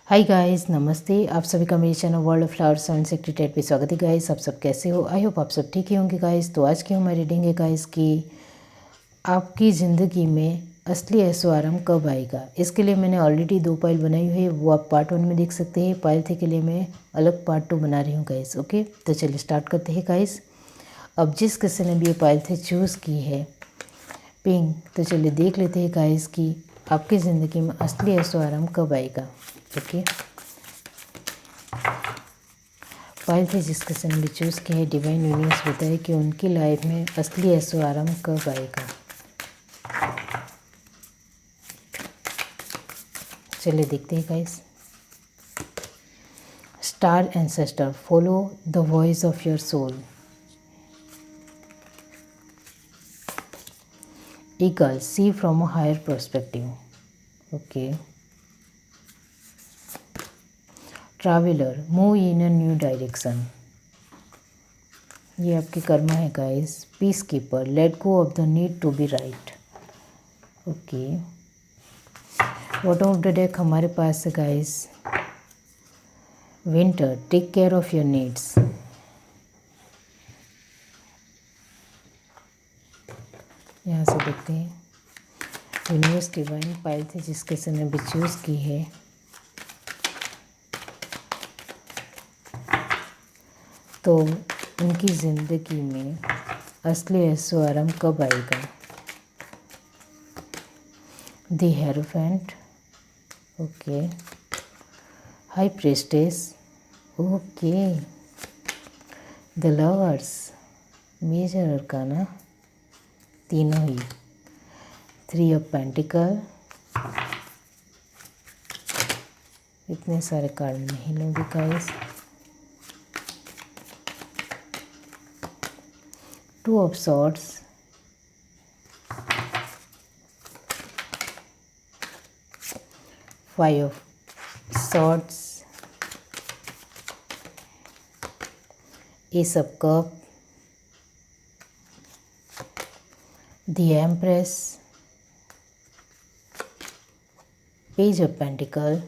Hi guys, नमस्ते। आप सभी का मेरे channel world of flowers and secreted पे स्वागत है गाइस। आप सब कैसे हो? आई होप आप सब ठीक ही होंगे गाइस। तो आज की हमारी रीडिंग है गाइस कि आपकी ज़िंदगी में असली ऐशो आराम कब आएगा। इसके लिए मैंने ऑलरेडी 2 पाइल बनाई हुई है, वो आप पार्ट 1 में देख सकते हैं। पाइल 3 के लिए मैं अलग पार्ट 2 बना रही हूँ गाइस। ओके, तो चलिए स्टार्ट करते हैं गाइस। अब जिस किसी ने भी ये पाइल 3 चूज़ की है पिंक, तो चलिए देख लेते हैं गाइस कि आपकी ज़िंदगी में असली ऐशो आराम कब आएगा। ओके, पाइल थे जिस किसी ने भी चूज़ किया है, डिवाइन यूनिवर्स बताए कि उनकी लाइफ में असली ऐशो आराम कब आएगा। चलिए देखते हैं guys. Star ancestor, follow the voice of your soul. Eagle, see from a higher perspective. Okay. Traveller, move in a new direction. ये आपकी कर्मा है guys. Peace keeper, let go of the need to be right. Okay, bottom of the deck हमारे पास है guys winter, take care of your needs. यहाँ से देखते हैं यूनिवर्स डिवाइन पाइल थे जिसके से ने भी चूज़ की है। तो उनकी ज़िंदगी में असली ऐशो आराम कब आएगा। The hierophant, okay. High priestess, okay. The lovers, major arcana, तीनों ही। 3 ऑफ पेंटिकल, इतने सारे कार्ड नहीं लूँगी guys. 2 of swords, 5 of swords, S of cup, the empress, page of pentacle.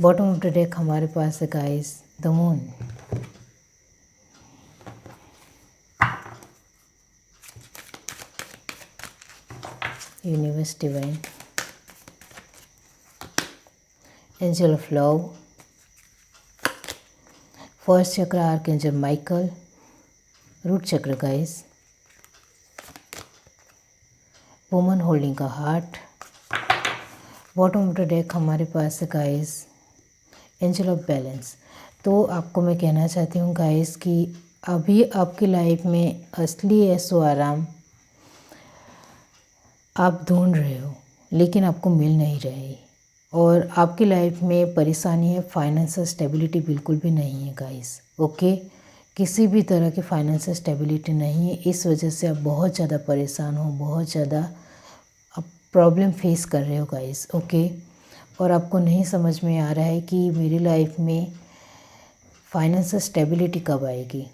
Bottom of the deck हमारे पास है guys the moon. Universe divine, angel of love, first चक्र आर्कएंजल माइकल, रूट चक्र guys, woman holding का heart. Bottom of the deck हमारे पास है guys angel of balance. तो आपको मैं कहना चाहती हूँ गाइस कि अभी आपकी लाइफ में असली ऐशो आराम आप ढूंढ रहे हो लेकिन आपको मिल नहीं रही, और आपकी लाइफ में परेशानी है, फाइनेंशियल स्टेबिलिटी बिल्कुल भी नहीं है गाइस। ओके, किसी भी तरह की फाइनेंशियल स्टेबिलिटी नहीं है। इस वजह से आप बहुत ज़्यादा परेशान हो, बहुत ज़्यादा आप प्रॉब्लम फेस कर रहे हो गाइस। ओके, और आपको नहीं समझ में आ रहा है कि मेरी लाइफ में फाइनेंशियल स्टेबिलिटी कब आएगी।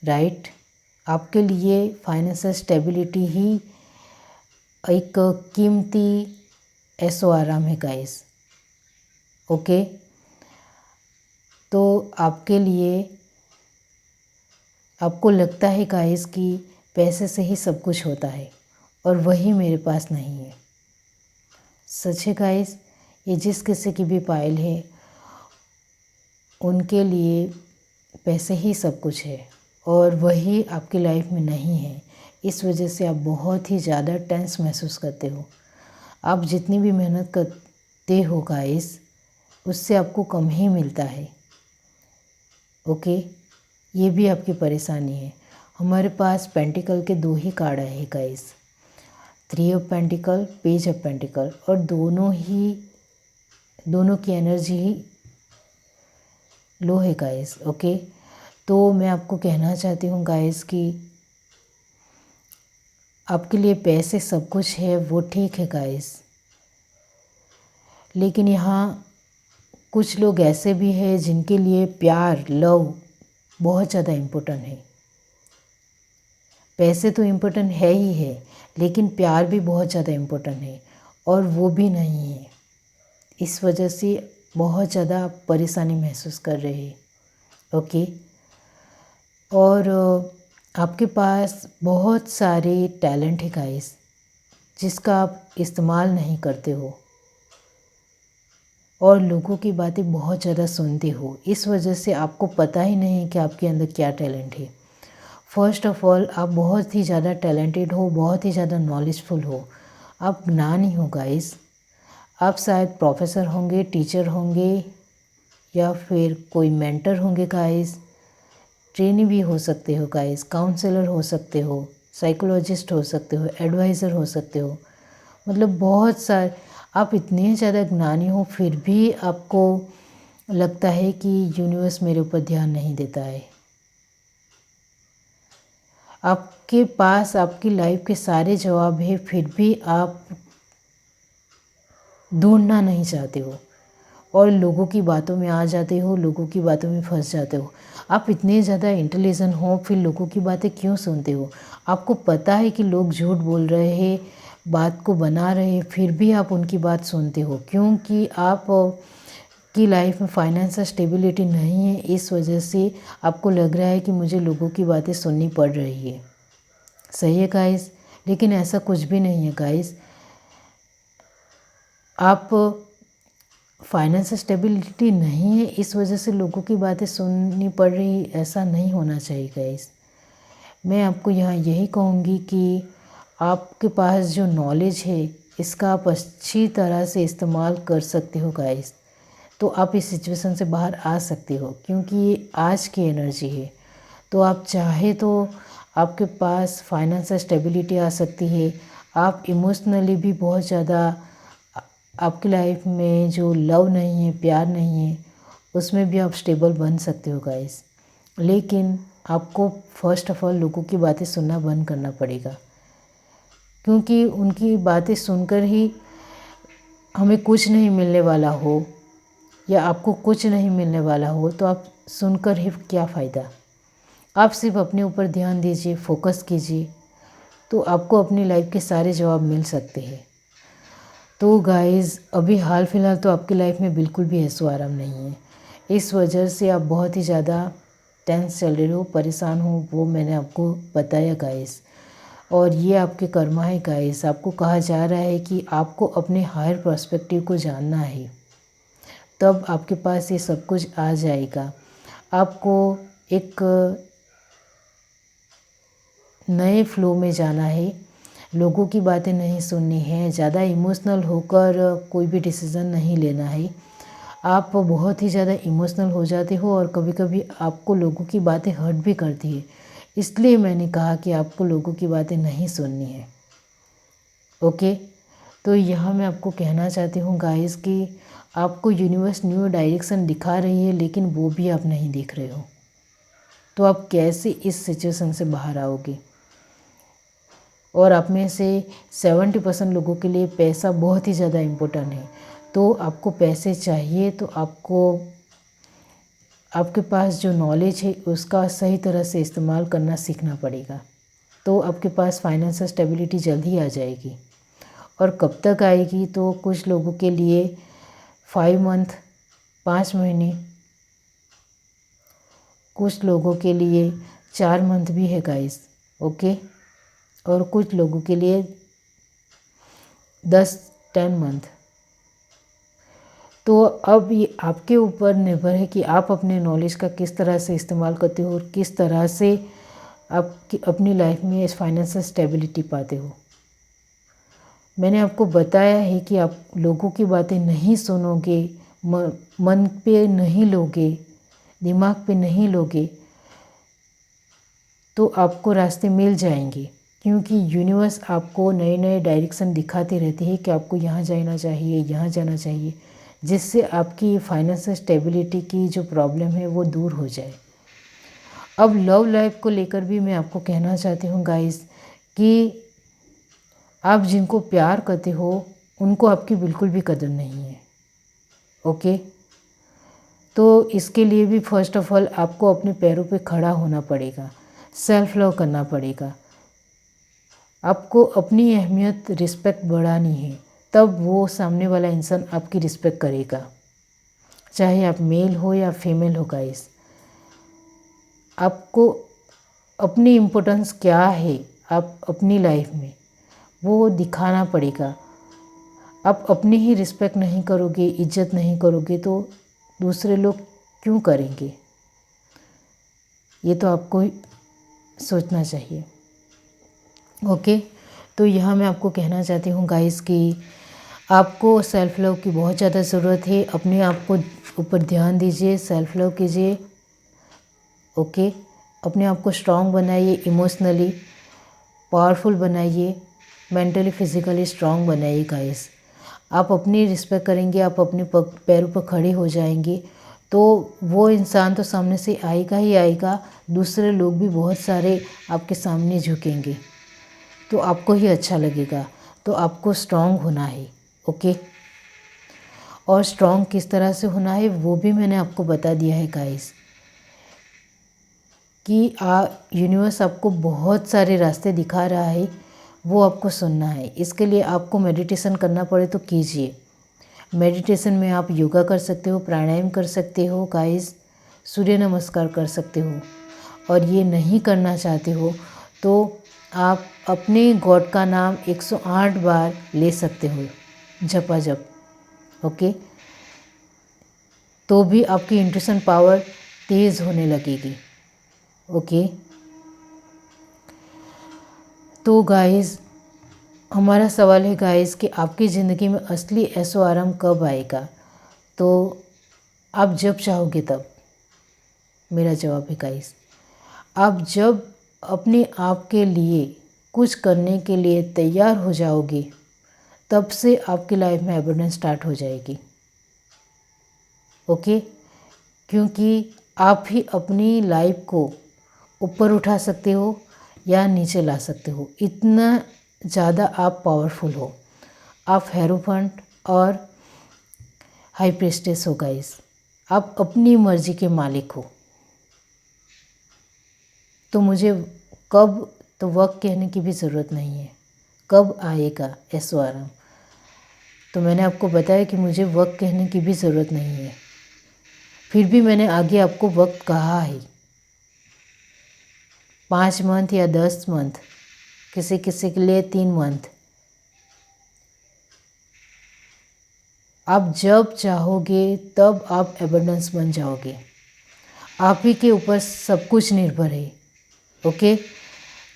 राइट, आपके लिए फाइनेंशियल स्टेबिलिटी ही एक कीमती ऐशो आराम है गाइस। ओके, तो आपके लिए आपको लगता है गाइस कि पैसे से ही सब कुछ होता है, और वही मेरे पास नहीं है। सच है गाइस, ये जिस किसी की भी पाइल है उनके लिए पैसे ही सब कुछ है, और वही आपकी लाइफ में नहीं है। इस वजह से आप बहुत ही ज़्यादा टेंस महसूस करते हो। आप जितनी भी मेहनत करते हो गाइस, उससे आपको कम ही मिलता है। ओके, ये भी आपकी परेशानी है। हमारे पास पेंटिकल के 2 ही कार्ड है guys, 3 of pentacle, page of pentacle, और दोनों की एनर्जी ही लो है गाइस। ओके, तो मैं आपको कहना चाहती हूँ गाइस कि आपके लिए पैसे सब कुछ है, वो ठीक है गाइस, लेकिन यहाँ कुछ लोग ऐसे भी हैं जिनके लिए प्यार, लव बहुत ज़्यादा इम्पोर्टेंट है। पैसे तो इम्पोर्टेंट है ही है, लेकिन प्यार भी बहुत ज़्यादा इम्पोर्टेंट है, और वो भी नहीं है। इस वजह से बहुत ज़्यादा आप परेशानी महसूस कर रहे हैं। ओके। और आपके पास बहुत सारे टैलेंट है गाइस, जिसका आप इस्तेमाल नहीं करते हो और लोगों की बातें बहुत ज़्यादा सुनते हो। इस वजह से आपको पता ही नहीं कि आपके अंदर क्या टैलेंट है। फर्स्ट ऑफ ऑल, आप बहुत ही ज़्यादा टैलेंटेड हो, बहुत ही ज़्यादा नॉलेजफुल हो। आप ज्ञानी हो गाइस। आप शायद प्रोफेसर होंगे, टीचर होंगे, या फिर कोई मेंटर होंगे गाइस। ट्रेनी भी हो सकते हो गाइस, काउंसलर हो सकते हो, साइकोलॉजिस्ट हो सकते हो, एडवाइज़र हो सकते हो। मतलब बहुत सारे, आप इतने ज़्यादा ज्ञानी हो फिर भी आपको लगता है कि यूनिवर्स मेरे ऊपर ध्यान नहीं देता है। आपके पास आपकी लाइफ के सारे जवाब है, फिर भी आप ढूंढना नहीं चाहते हो और लोगों की बातों में आ जाते हो, लोगों की बातों में फंस जाते हो। आप इतने ज़्यादा इंटेलिजेंट हो, फिर लोगों की बातें क्यों सुनते हो? आपको पता है कि लोग झूठ बोल रहे हैं, बात को बना रहे हैं, फिर भी आप उनकी बात सुनते हो, क्योंकि आप की लाइफ में फाइनेंशियल स्टेबिलिटी नहीं है। इस वजह से आपको लग रहा है कि मुझे लोगों की बातें सुननी पड़ रही है। सही है गाइस, लेकिन ऐसा कुछ भी नहीं है गाइस। आप फाइनेंशियल स्टेबिलिटी नहीं है इस वजह से लोगों की बातें सुननी पड़ रही, ऐसा नहीं होना चाहिए गाइस। मैं आपको यहाँ यही कहूँगी कि आपके पास जो नॉलेज है इसका आप अच्छी तरह से इस्तेमाल कर सकते हो गाइस, तो आप इस सिचुएशन से बाहर आ सकते हो, क्योंकि ये आज की एनर्जी है। तो आप चाहे तो आपके पास फाइनेंशियल स्टेबिलिटी आ सकती है। आप इमोशनली भी बहुत ज़्यादा, आपकी लाइफ में जो लव नहीं है, प्यार नहीं है, उसमें भी आप स्टेबल बन सकते हो गाइस। लेकिन आपको फर्स्ट ऑफ ऑल लोगों की बातें सुनना बंद करना पड़ेगा, क्योंकि उनकी बातें सुनकर ही हमें कुछ नहीं मिलने वाला हो या आपको कुछ नहीं मिलने वाला हो, तो आप सुनकर ही क्या फ़ायदा। आप सिर्फ अपने ऊपर ध्यान दीजिए, फोकस कीजिए, तो आपको अपनी लाइफ के सारे जवाब मिल सकते हैं। तो गाइज़, अभी हाल फ़िलहाल तो आपकी लाइफ में बिल्कुल भी ऐशो आराम नहीं है। इस वजह से आप बहुत ही ज़्यादा टेंस चल रहे हो, परेशान हो, वो मैंने आपको बताया गाइज़। और ये आपके कर्मा है गाइज़। आपको कहा जा रहा है कि आपको अपने हायर पर्सपेक्टिव को जानना है, तब आपके पास ये सब कुछ आ जाएगा। आपको एक नए फ्लो में जाना है, लोगों की बातें नहीं सुननी है, ज़्यादा इमोशनल होकर कोई भी डिसीज़न नहीं लेना है। आप बहुत ही ज़्यादा इमोशनल हो जाते हो और कभी कभी आपको लोगों की बातें हर्ट भी करती है, इसलिए मैंने कहा कि आपको लोगों की बातें नहीं सुननी है। ओके, तो यहाँ मैं आपको कहना चाहती हूँ गाइस कि आपको यूनिवर्स न्यू डायरेक्शन दिखा रही है, लेकिन वो भी आप नहीं देख रहे हो, तो आप कैसे इस सिचुएशन से बाहर आओगे। और आप में से 70% लोगों के लिए पैसा बहुत ही ज़्यादा इम्पोर्टेंट है। तो आपको पैसे चाहिए, तो आपको आपके पास जो नॉलेज है उसका सही तरह से इस्तेमाल करना सीखना पड़ेगा, तो आपके पास फाइनेंशियल स्टेबिलिटी जल्दी आ जाएगी। और कब तक आएगी, तो कुछ लोगों के लिए 5 मंथ, 5 महीने, कुछ लोगों के लिए 4 मंथ भी है गाइस। ओके, और कुछ लोगों के लिए 10 मंथ। तो अब ये आपके ऊपर निर्भर है कि आप अपने नॉलेज का किस तरह से इस्तेमाल करते हो और किस तरह से आप अपनी लाइफ में इस फाइनेंशियल स्टेबिलिटी पाते हो। मैंने आपको बताया है कि आप लोगों की बातें नहीं सुनोगे, मन पे नहीं लोगे, दिमाग पे नहीं लोगे, तो आपको रास्ते मिल जाएंगे, क्योंकि यूनिवर्स आपको नए नए डायरेक्शन दिखाती रहती है कि आपको यहाँ जाना चाहिए, यहाँ जाना चाहिए, जिससे आपकी फाइनेंशियल स्टेबिलिटी की जो प्रॉब्लम है वो दूर हो जाए। अब लव लाइफ को लेकर भी मैं आपको कहना चाहती हूँ गाइस कि आप जिनको प्यार करते हो उनको आपकी बिल्कुल भी कदर नहीं है। ओके, तो इसके लिए भी फर्स्ट ऑफ ऑल आपको अपने पैरों पे खड़ा होना पड़ेगा, सेल्फ लव करना पड़ेगा। आपको अपनी अहमियत, रिस्पेक्ट बढ़ानी है, तब वो सामने वाला इंसान आपकी रिस्पेक्ट करेगा। चाहे आप मेल हो या फीमेल हो गाइस, आपको अपनी इम्पोर्टेंस क्या है आप अपनी लाइफ में वो दिखाना पड़ेगा। आप अपनी ही रिस्पेक्ट नहीं करोगे, इज्जत नहीं करोगे तो दूसरे लोग क्यों करेंगे? ये तो आपको सोचना चाहिए। ओके, तो यहाँ मैं आपको कहना चाहती हूँ गाइस कि आपको सेल्फ़ लव की बहुत ज़्यादा ज़रूरत है। अपने आप को ऊपर ध्यान दीजिए, सेल्फ़ लव कीजिए। ओके, अपने आप को स्ट्रॉन्ग बनाइए, इमोशनली पावरफुल बनाइए, मेंटली फिज़िकली स्ट्रॉन्ग बनाइए गाइस। आप अपनी रिस्पेक्ट करेंगे, आप अपने पैरों पर खड़े हो जाएंगे तो वो इंसान तो सामने से आएगा ही आएगा, दूसरे लोग भी बहुत सारे आपके सामने झुकेंगे तो आपको ही अच्छा लगेगा। तो आपको स्ट्रॉन्ग होना है। ओके, और स्ट्रॉन्ग किस तरह से होना है वो भी मैंने आपको बता दिया है गाइस कि यूनिवर्स आपको बहुत सारे रास्ते दिखा रहा है, वो आपको सुनना है। इसके लिए आपको मेडिटेशन करना पड़े तो कीजिए। मेडिटेशन में आप योगा कर सकते हो, प्राणायाम कर सकते हो गाइस, सूर्य नमस्कार कर सकते हो। और ये नहीं करना चाहते हो तो आप अपने गॉड का नाम 108 बार ले सकते हो, जपा जप। ओके, तो भी आपकी इंट्यूशन पावर तेज़ होने लगेगी। ओके, तो गाइस हमारा सवाल है गाइस कि आपकी ज़िंदगी में असली ऐशो आराम कब आएगा? तो आप जब चाहोगे तब। मेरा जवाब है गाइस, आप जब अपने आप के लिए कुछ करने के लिए तैयार हो जाओगे तब से आपकी लाइफ में एबंडेंस स्टार्ट हो जाएगी। ओके, क्योंकि आप ही अपनी लाइफ को ऊपर उठा सकते हो या नीचे ला सकते हो, इतना ज़्यादा आप पावरफुल हो। आप हेरोफेंट और हाई प्रीस्टेस हो गाइस, आप अपनी मर्जी के मालिक हो। तो मुझे कब तो वक्त कहने की भी ज़रूरत नहीं है, कब आएगा ऐशो आराम। तो मैंने आपको बताया कि मुझे वक्त कहने की भी ज़रूरत नहीं है, फिर भी मैंने आगे आपको वक्त कहा है। 5 मंथ या 10 मंथ, किसी किसी के लिए 3 मंथ। आप जब चाहोगे तब आप एबंडेंस बन जाओगे। आप ही के ऊपर सब कुछ निर्भर है। ओके,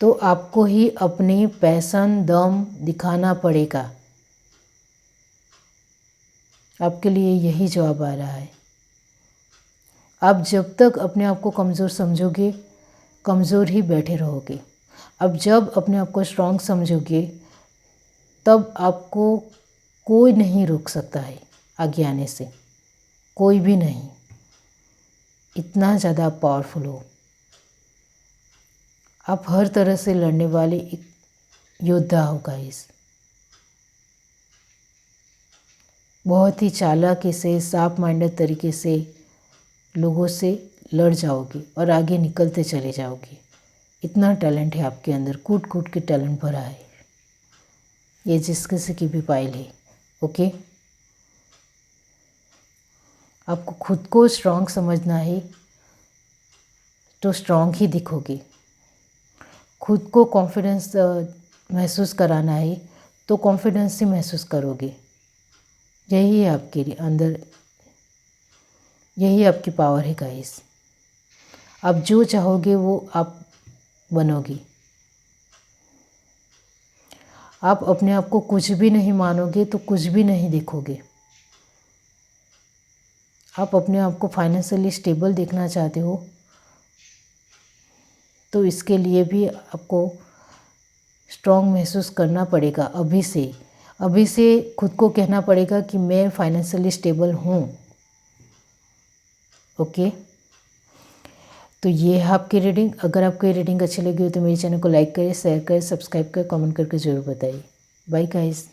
तो आपको ही अपनी पैशन दम दिखाना पड़ेगा। आपके लिए यही जवाब आ रहा है। आप जब तक अपने आप को कमज़ोर समझोगे, कमज़ोर ही बैठे रहोगे। अब जब अपने आप को स्ट्रॉन्ग समझोगे तब आपको कोई नहीं रोक सकता है आगे आने से, कोई भी नहीं। इतना ज़्यादा पावरफुल हो आप, हर तरह से लड़ने वाले एक योद्धा हो गाइस। बहुत ही चालाकी से, साफ माइंडेड तरीके से लोगों से लड़ जाओगे और आगे निकलते चले जाओगे। इतना टैलेंट है आपके अंदर, कूट कूट के टैलेंट भरा है, ये जिस किसी की भी पाइल है। ओके, आपको खुद को स्ट्रॉन्ग समझना है तो स्ट्रॉन्ग ही दिखोगे। खुद को कॉन्फिडेंस महसूस कराना है तो कॉन्फिडेंस ही महसूस करोगे। यही है आपके अंदर, यही आपकी पावर है गाइस। आप जो चाहोगे वो आप बनोगे। आप अपने आप को कुछ भी नहीं मानोगे तो कुछ भी नहीं देखोगे। आप अपने आप को फाइनेंशियली स्टेबल देखना चाहते हो तो इसके लिए भी आपको स्ट्रॉन्ग महसूस करना पड़ेगा। अभी से खुद को कहना पड़ेगा कि मैं फाइनेंशियली स्टेबल हूँ। ओके, तो ये है आपकी रीडिंग। अगर आपको ये रीडिंग अच्छी लगी हो तो मेरे चैनल को लाइक करें, शेयर करें, सब्सक्राइब करें, कमेंट करके ज़रूर बताइए। Bye guys.